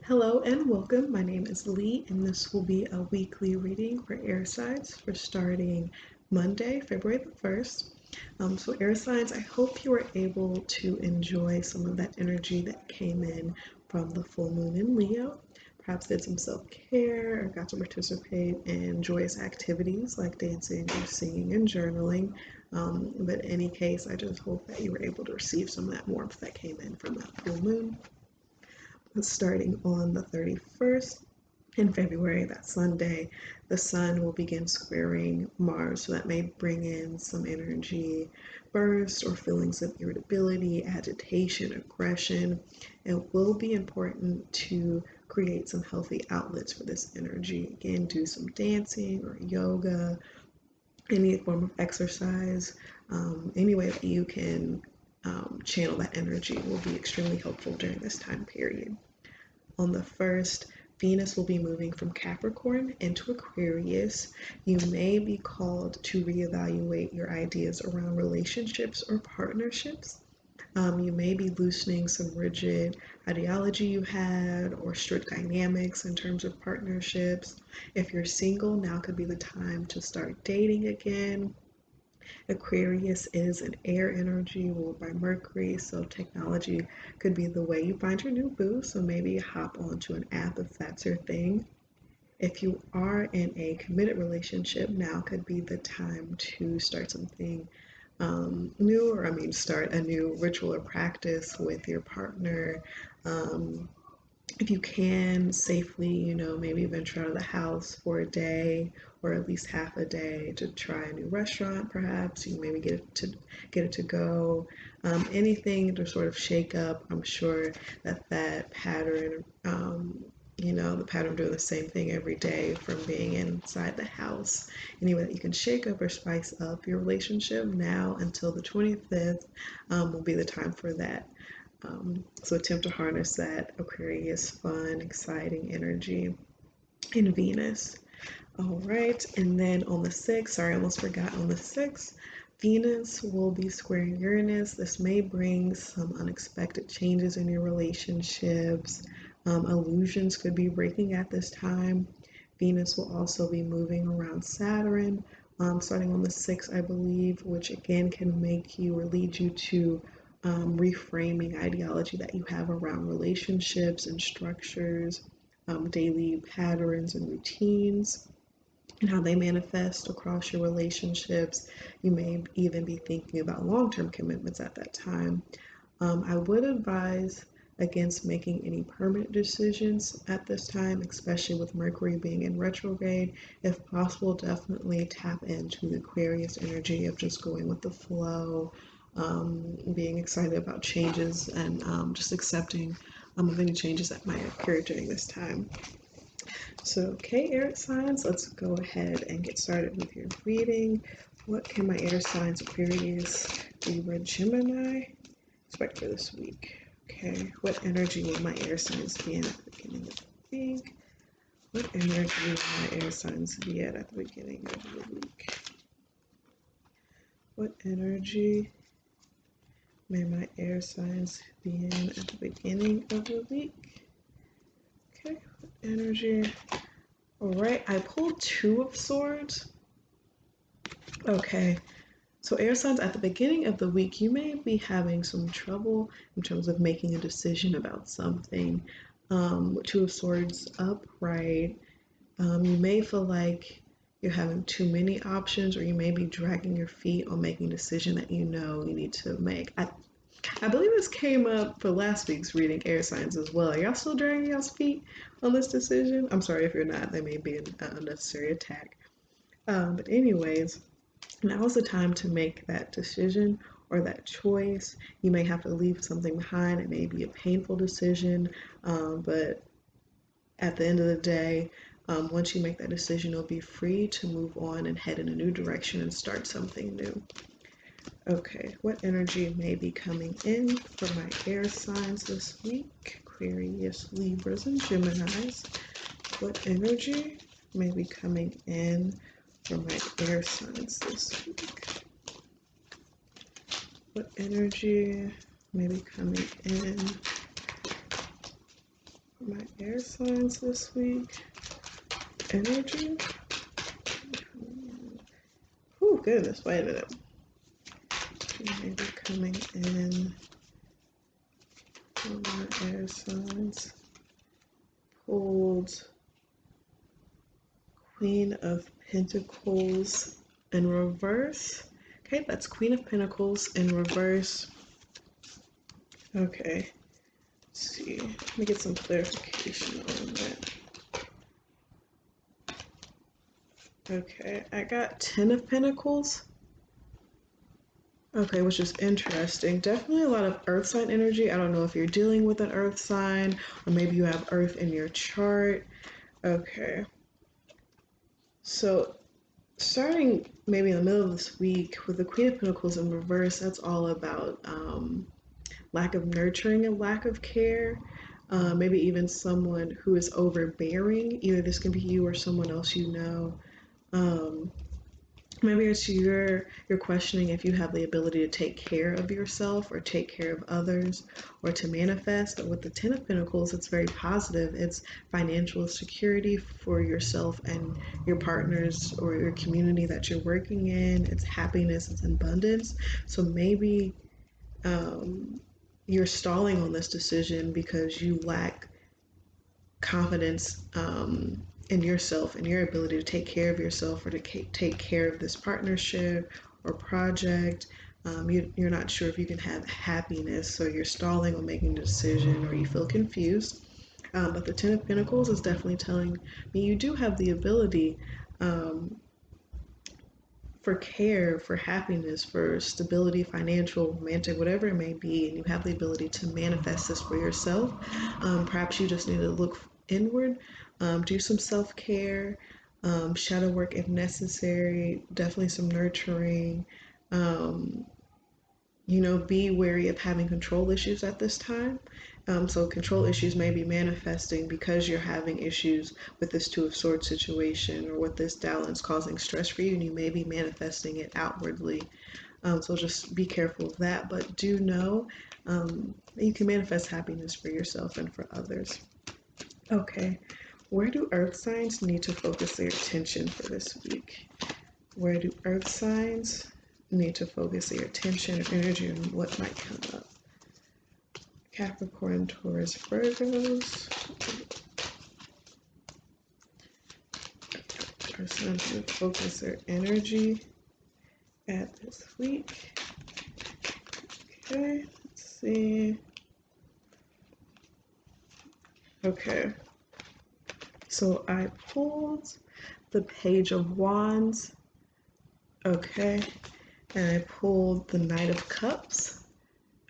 Hello and welcome. My name is Lee, and this will be a weekly reading for air signs for starting Monday, February the 1st. So, air signs, I hope you were able to enjoy some of that energy that came in from the full moon in Leo. Perhaps did some self care or got to participate in joyous activities like dancing or singing and journaling. But in any case, I just hope that you were able to receive some of that warmth that came in from that full moon. Starting on the 31st in February, that Sunday, the sun will begin squaring Mars, so that may bring in some energy bursts or feelings of irritability, agitation, aggression. It will be important to create some healthy outlets for this energy. Again, do some dancing or yoga, any form of exercise, any way that you can channel that energy will be extremely helpful during this time period. On the 1st, Venus will be moving from Capricorn into Aquarius. You may be called to reevaluate your ideas around relationships or partnerships. You may be loosening some rigid ideology you had or strict dynamics in terms of partnerships. If you're single, now could be the time to start dating again. Aquarius is an air energy ruled by Mercury, so technology could be the way you find your new boo. So maybe hop onto an app if that's your thing. If you are in a committed relationship, now could be the time to start something new, or start a new ritual or practice with your partner. If you can safely, maybe venture out of the house for a day or at least half a day to try a new restaurant, perhaps. You maybe get it to go. Anything to sort of shake up. I'm sure that pattern, the pattern of doing the same thing every day from being inside the house. Anyway, that you can shake up or spice up your relationship now until the 25th will be the time for that. So attempt to harness that Aquarius fun, exciting energy in Venus. All right, and then on the 6th, sorry, I almost forgot, on the 6th, Venus will be squaring Uranus. This may bring some unexpected changes in your relationships. Illusions could be breaking at this time. Venus will also be moving around Saturn, starting on the 6th, I believe, which again can make you or lead you to reframing ideology that you have around relationships and structures, daily patterns and routines, and how they manifest across your relationships. You may even be thinking about long-term commitments at that time. I would advise against making any permanent decisions at this time, especially with Mercury being in retrograde. If possible, definitely tap into the Aquarius energy of just going with the flow, being excited about changes, and just accepting of any changes that might occur during this time. So, okay, air signs, let's go ahead and get started with your reading. What can my air signs, Aquarius, Libra, Gemini, expect for this week? Okay, what energy will my air signs be in at the beginning of the week? What energy will my air signs be at the beginning of the week? What energy may my air signs be in at the beginning of the week? Okay, what energy? All right, I pulled 2 of Swords. Okay, so air signs, at the beginning of the week, you may be having some trouble in terms of making a decision about something. With 2 of Swords upright, you may feel like you're having too many options, or you may be dragging your feet on making a decision that you know you need to make. I believe this came up for last week's reading, air signs, as well. Are y'all still dragging y'all's feet on this decision? I'm sorry if you're not. There may be an unnecessary attack. But anyways, now is the time to make that decision or that choice. You may have to leave something behind. It may be a painful decision, but at the end of the day, once you make that decision, you'll be free to move on and head in a new direction and start something new. Okay, what energy may be coming in for my air signs this week? Aquarius, Libras, and Geminis. What energy may be coming in for my air signs this week? What energy may be coming in for my air signs this week. Energy. Oh, goodness. Wait a minute. Maybe coming in on my air signs. Pulled Queen of Pentacles in reverse. Okay, that's Queen of Pentacles in reverse. Okay, let's see. Let me get some clarification on that. Okay, I got 10 of Pentacles. Okay, which is interesting. Definitely a lot of earth sign energy. I don't know if you're dealing with an earth sign or maybe you have earth in your chart. Okay. So starting maybe in the middle of this week with the Queen of Pentacles in reverse, that's all about lack of nurturing and lack of care. Maybe even someone who is overbearing. Either this can be you or someone else you know. Um, Maybe it's you're questioning if you have the ability to take care of yourself or take care of others or to manifest. But with the Ten of Pentacles, it's very positive. It's financial security for yourself and your partners or your community that you're working in. It's happiness, it's abundance. So maybe you're stalling on this decision because you lack confidence in yourself and your ability to take care of yourself or to take care of this partnership or project. You're not sure if you can have happiness, so you're stalling on making a decision or you feel confused. But the Ten of Pentacles is definitely telling me you do have the ability um, for care, for happiness, for stability, financial, romantic, whatever it may be, and you have the ability to manifest this for yourself. Perhaps you just need to look inward, do some self care, shadow work if necessary, definitely some nurturing. Um, be wary of having control issues at this time. So control issues may be manifesting because you're having issues with this Two of Swords situation or with this balance causing stress for you, and you may be manifesting it outwardly. So just be careful of that, but do know that you can manifest happiness for yourself and for others. Okay, where do earth signs need to focus their attention for this week? Where do earth signs need to focus their attention or energy on what might come up? Capricorn, Taurus, Virgos. Earth signs need to focus their energy at this week. Okay, let's see. Okay, so I pulled the Page of Wands. Okay, and I pulled the Knight of Cups.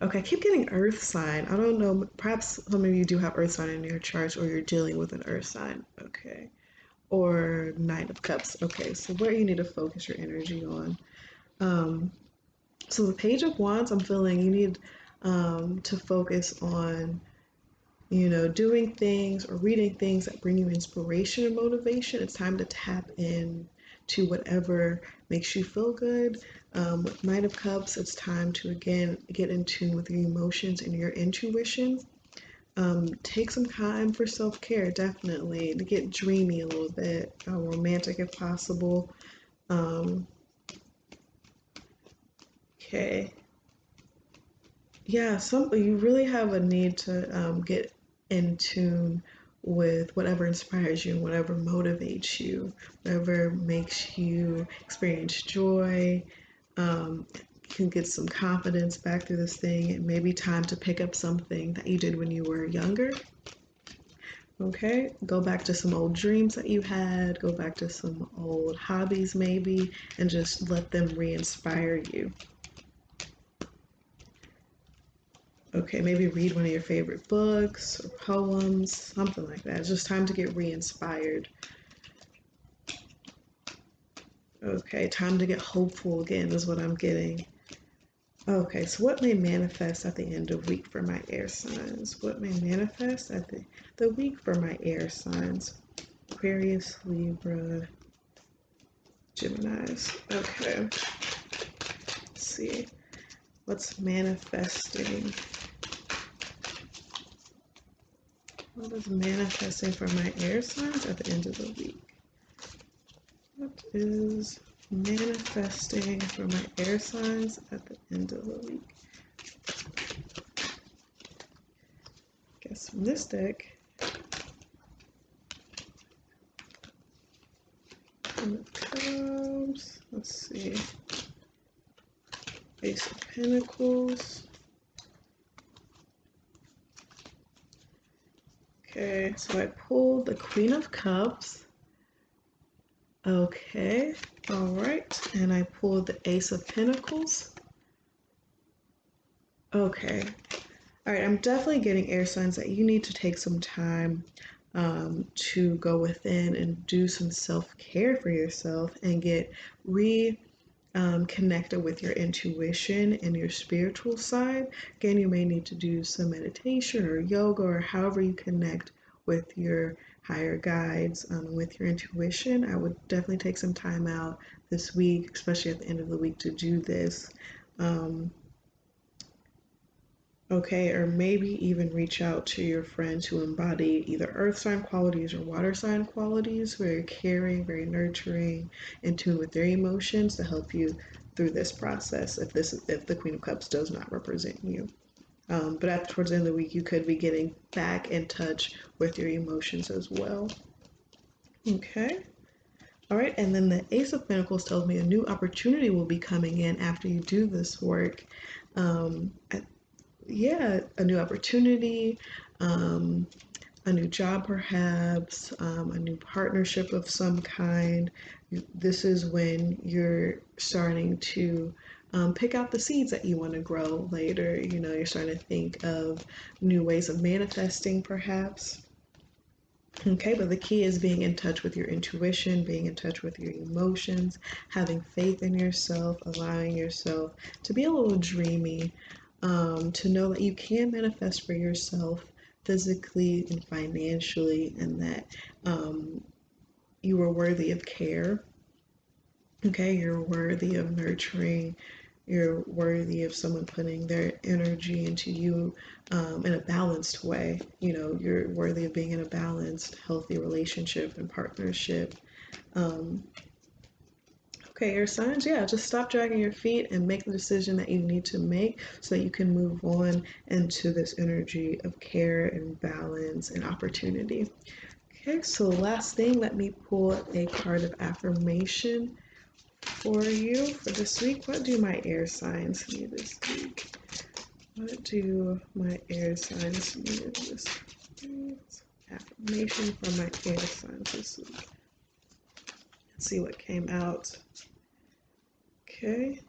Okay, I keep getting earth sign. I don't know, perhaps some of you do have earth sign in your charts or you're dealing with an earth sign. Okay, or Knight of Cups. Okay, so where you need to focus your energy on. So the Page of Wands, I'm feeling you need to focus on, doing things or reading things that bring you inspiration and motivation. It's time to tap in to whatever makes you feel good. With Knight of Cups, it's time to again get in tune with your emotions and your intuition. Take some time for self-care, definitely, to get dreamy a little bit, romantic if possible. Okay. Yeah, you really have a need to get in tune with whatever inspires you, whatever motivates you, whatever makes you experience joy. Um, can get some confidence back through this thing. It may be time to pick up something that you did when you were younger. Okay, go back to some old dreams that you had, go back to some old hobbies maybe, and just let them re-inspire you. Okay, maybe read one of your favorite books or poems, something like that. It's just time to get re-inspired. Okay, time to get hopeful again is what I'm getting. Okay, so what may manifest at the end of week for my air signs? What may manifest at the week for my air signs? Aquarius, Libra, Geminis. Okay, let's see. What's manifesting What is manifesting for my air signs at the end of the week? What is manifesting for my air signs at the end of the week? Guess from this deck, Cups, let's see, Ace of Pentacles. Okay, so I pulled the Queen of Cups. Okay, all right, and I pulled the Ace of Pentacles. Okay, all right, I'm definitely getting air signs that you need to take some time to go within and do some self-care for yourself and get connected with your intuition and your spiritual side. Again, you may need to do some meditation or yoga or however you connect with your higher guides, with your intuition. I would definitely take some time out this week, especially at the end of the week, to do this. Okay, or maybe even reach out to your friends who embody either earth sign qualities or water sign qualities, very caring, very nurturing, in tune with their emotions to help you through this process if the Queen of Cups does not represent you. But towards the end of the week, you could be getting back in touch with your emotions as well. Okay. All right, and then the Ace of Pentacles tells me a new opportunity will be coming in after you do this work. Yeah, a new opportunity, a new job perhaps, a new partnership of some kind. This is when you're starting to pick out the seeds that you want to grow later. You know, you're starting to think of new ways of manifesting perhaps. Okay, but the key is being in touch with your intuition, being in touch with your emotions, having faith in yourself, allowing yourself to be a little dreamy, to know that you can manifest for yourself physically and financially, and that you are worthy of care. Okay, you're worthy of nurturing. You're worthy of someone putting their energy into you in a balanced way. You know, you're worthy of being in a balanced, healthy relationship and partnership. Um, Okay, your signs, yeah, just stop dragging your feet and make the decision that you need to make so that you can move on into this energy of care and balance and opportunity. Okay, so last thing, let me pull a card of affirmation for you for this week. What do my air signs need this week? What do my air signs need this week? Affirmation for my air signs this week. Let's see what came out. Okay.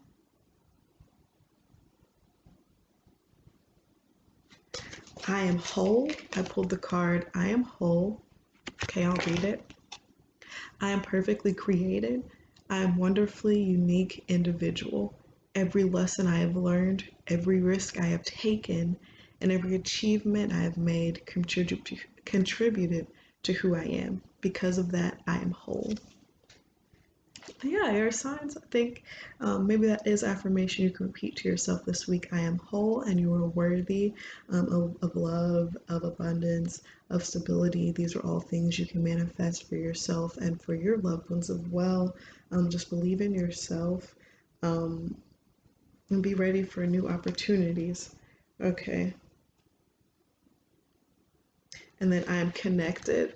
I am whole. I pulled the card, I am whole. Okay, I'll read it. I am perfectly created. I am wonderfully unique individual. Every lesson I have learned, every risk I have taken, and every achievement I have made contributed to who I am. Because of that, I am whole. Yeah, air signs. I think maybe that is affirmation you can repeat to yourself this week. I am whole and you are worthy of love, of abundance, of stability. These are all things you can manifest for yourself and for your loved ones as well. Just believe in yourself and be ready for new opportunities. Okay. And then I am connected.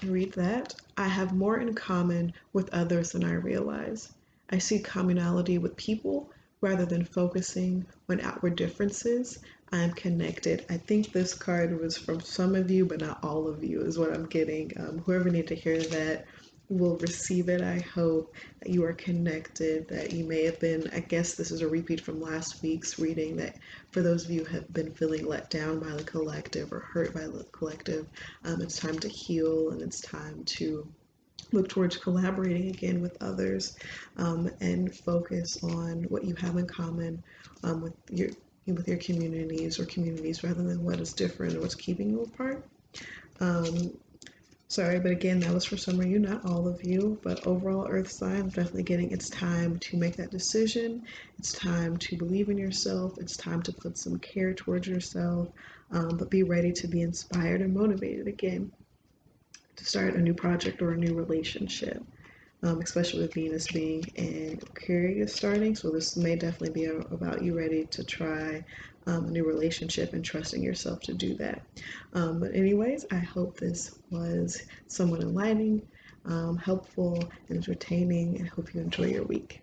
Read that. I have more in common with others than I realize. I see commonality with people rather than focusing on outward differences. I am connected. I think this card was from some of you, but not all of you, is what I'm getting. Whoever need to hear that will receive it. I hope that you are connected, that you may have been, I guess this is a repeat from last week's reading, that for those of you who have been feeling let down by the collective or hurt by the collective, it's time to heal and it's time to look towards collaborating again with others and focus on what you have in common with your communities or communities rather than what is different or what's keeping you apart. Sorry, but again, that was for some of you, not all of you. But overall, Earth sign, I'm definitely getting it's time to make that decision. It's time to believe in yourself. It's time to put some care towards yourself. but be ready to be inspired and motivated again to start a new project or a new relationship. Especially with Venus being in Aquarius starting. So this may definitely be about you ready to try a new relationship and trusting yourself to do that. But anyways, I hope this was somewhat enlightening, helpful, and entertaining, and hope you enjoy your week.